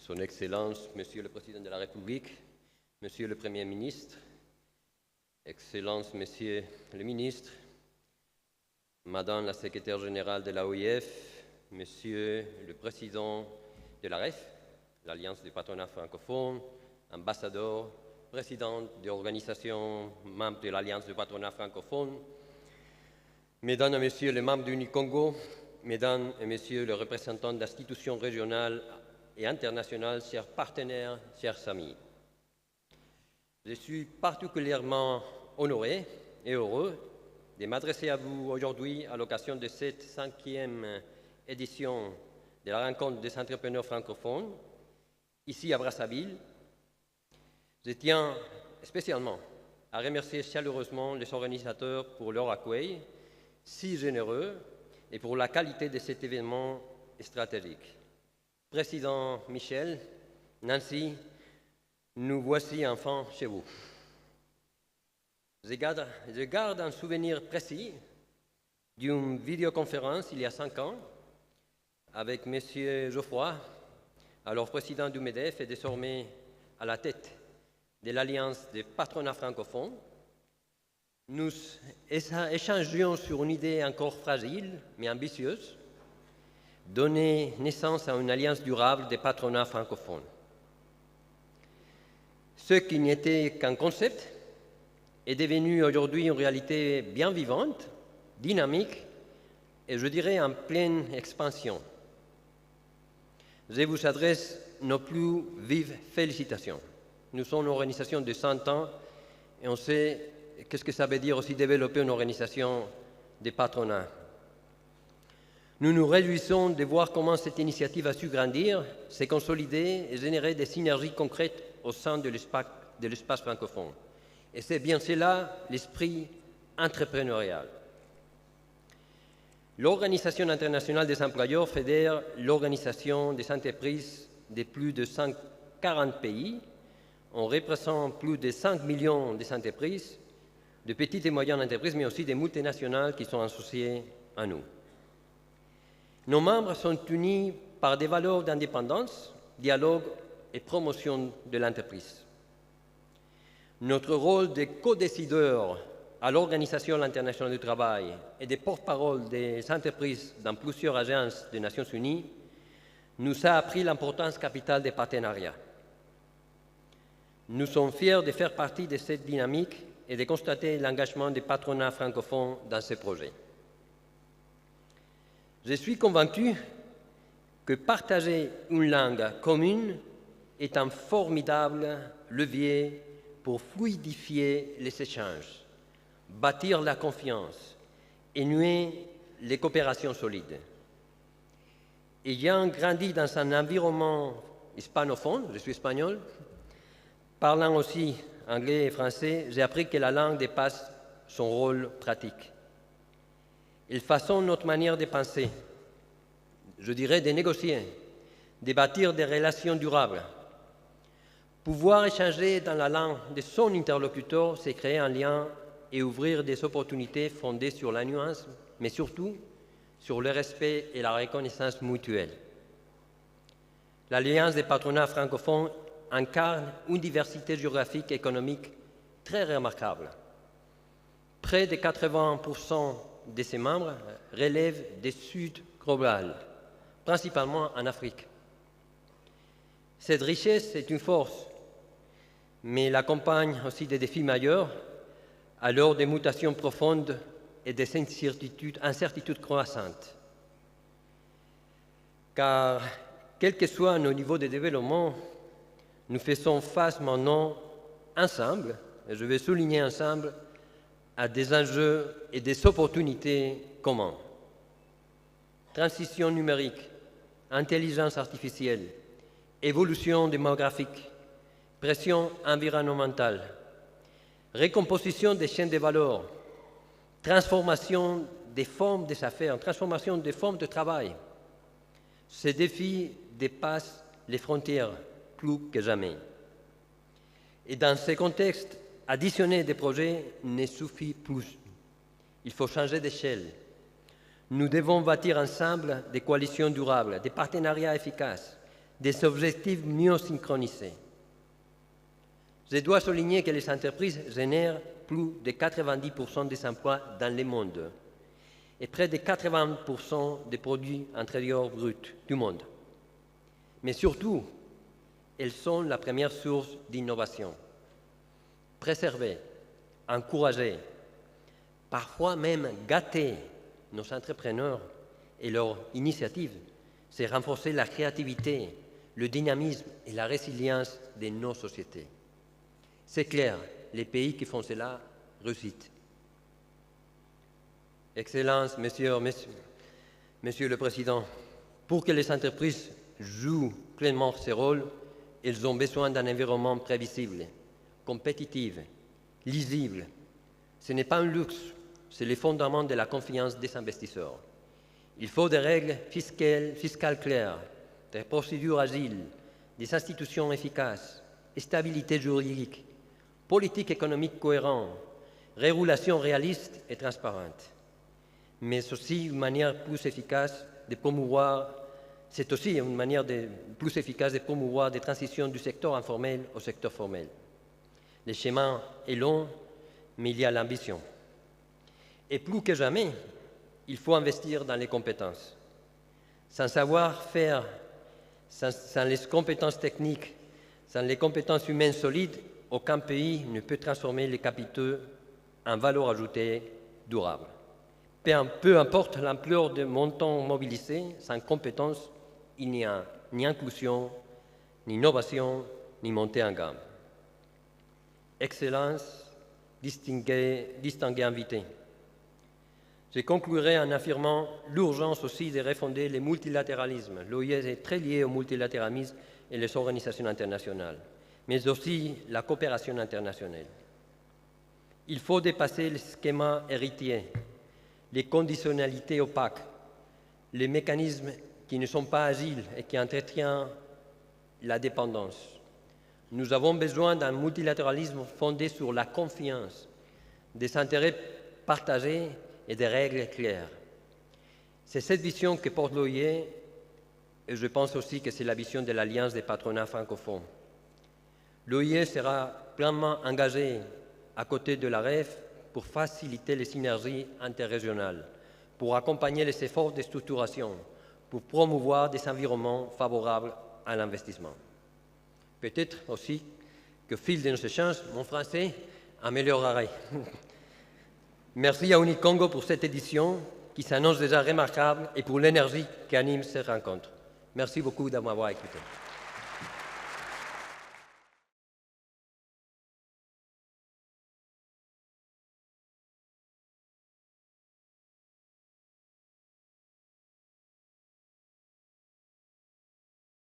Son Excellence, Monsieur le Président de la République, Monsieur le Premier ministre, Excellences, Messieurs les ministres, Madame la Secrétaire générale de l'OIF, Monsieur le Président de l'AREF, l'Alliance des patronats francophones, ambassadeur, président de l'organisation membre de l'Alliance des patronats francophones, Mesdames et Messieurs les membres du Congo, Mesdames et Messieurs les représentants d'institutions régionales et internationales, chers partenaires, chers amis. Je suis particulièrement honoré et heureux de m'adresser à vous aujourd'hui à l'occasion de cette 5e édition de la rencontre des entrepreneurs francophones, ici à Brazzaville. Je tiens spécialement à remercier chaleureusement les organisateurs pour leur accueil si généreux et pour la qualité de cet événement stratégique. Président Michel, Nancy, nous voici enfin chez vous. Je garde un souvenir précis d'une vidéoconférence il y a 5 ans avec M. Geoffroy, alors président du MEDEF et désormais à la tête de l'Alliance des patronats francophones. Nous échangions sur une idée encore fragile mais ambitieuse, donner naissance à une alliance durable des patronats francophones. Ce qui n'était qu'un concept est devenu aujourd'hui une réalité bien vivante, dynamique et je dirais en pleine expansion. Je vous adresse nos plus vives félicitations. Nous sommes une organisation de 100 ans et on sait qu'est-ce que ça veut dire aussi développer une organisation de patronat. Nous nous réjouissons de voir comment cette initiative a su grandir, se consolider et générer des synergies concrètes au sein de l'espace francophone. Et c'est bien cela l'esprit entrepreneurial. L'Organisation internationale des employeurs fédère l'organisation des entreprises de plus de 140 pays. On représente plus de 5 millions d'entreprises, de petites et moyennes entreprises, mais aussi des multinationales qui sont associées à nous. Nos membres sont unis par des valeurs d'indépendance, dialogue et promotion de l'entreprise. Notre rôle de co-décideur à l'Organisation internationale du travail et de porte-parole des entreprises dans plusieurs agences des Nations unies nous a appris l'importance capitale des partenariats. Nous sommes fiers de faire partie de cette dynamique et de constater l'engagement des patronats francophones dans ce projet. Je suis convaincu que partager une langue commune est un formidable levier pour fluidifier les échanges, bâtir la confiance et nouer les coopérations solides. Ayant grandi dans un environnement hispanophone, je suis espagnol, parlant aussi anglais et français, j'ai appris que la langue dépasse son rôle pratique. Elle façonne notre manière de penser, je dirais de négocier, de bâtir des relations durables. Pouvoir échanger dans la langue de son interlocuteur, c'est créer un lien et ouvrir des opportunités fondées sur la nuance, mais surtout sur le respect et la reconnaissance mutuelle. L'Alliance des patronats francophones incarne une diversité géographique et économique très remarquable. Près de 80% de ses membres relèvent des Sud global, principalement en Afrique. Cette richesse est une force, mais elle accompagne aussi des défis majeurs à l'heure des mutations profondes et des incertitudes croissantes. Car, quel que soit nos niveaux de développement, nous faisons face maintenant ensemble, et je vais souligner ensemble, à des enjeux et des opportunités communs. Transition numérique, intelligence artificielle, évolution démographique, pression environnementale, recomposition des chaînes de valeur, transformation des formes des affaires, transformation des formes de travail. Ces défis dépassent les frontières plus que jamais. Et dans ce contexte, additionner des projets ne suffit plus. Il faut changer d'échelle. Nous devons bâtir ensemble des coalitions durables, des partenariats efficaces, des objectifs mieux synchronisés. Je dois souligner que les entreprises génèrent plus de 90% des emplois dans le monde et près de 80% des produits intérieurs bruts du monde. Mais surtout, elles sont la première source d'innovation. Préserver, encourager, parfois même gâter nos entrepreneurs et leurs initiatives, c'est renforcer la créativité, le dynamisme et la résilience de nos sociétés. C'est clair, les pays qui font cela réussissent. Excellences, Monsieur le Président, pour que les entreprises jouent pleinement ce rôle, elles ont besoin d'un environnement prévisible, compétitif, lisible. Ce n'est pas un luxe, c'est le fondement de la confiance des investisseurs. Il faut des règles fiscales claires, des procédures agiles, des institutions efficaces, stabilité juridique, politique économique cohérente, régulation réaliste et transparente. Mais aussi une manière plus efficace de promouvoir, c'est aussi une manière plus efficace de promouvoir des transitions du secteur informel au secteur formel. Le chemin est long, mais il y a l'ambition. Et plus que jamais, il faut investir dans les compétences. Sans savoir-faire, sans les compétences techniques, sans les compétences humaines solides, aucun pays ne peut transformer les capitaux en valeur ajoutée durable. Peu importe l'ampleur des montants mobilisés, sans compétences, il n'y a ni inclusion, ni innovation, ni montée en gamme. Excellences, distingués invités. Je conclurai en affirmant l'urgence aussi de refonder le multilatéralisme. L'OIS est très lié au multilatéralisme et les organisations internationales, mais aussi la coopération internationale. Il faut dépasser le schéma héritier, les conditionnalités opaques, les mécanismes qui ne sont pas agiles et qui entretiennent la dépendance. Nous avons besoin d'un multilatéralisme fondé sur la confiance, des intérêts partagés et des règles claires. C'est cette vision que porte l'OIE et je pense aussi que c'est la vision de l'Alliance des patronats francophones. L'OIE sera pleinement engagée à côté de la REF pour faciliter les synergies interrégionales, pour accompagner les efforts de structuration, pour promouvoir des environnements favorables à l'investissement. Peut-être aussi qu'au fil de nos échanges, mon français améliorerait. Merci à Unicongo pour cette édition qui s'annonce déjà remarquable et pour l'énergie qui anime cette rencontre. Merci beaucoup de m'avoir écouté.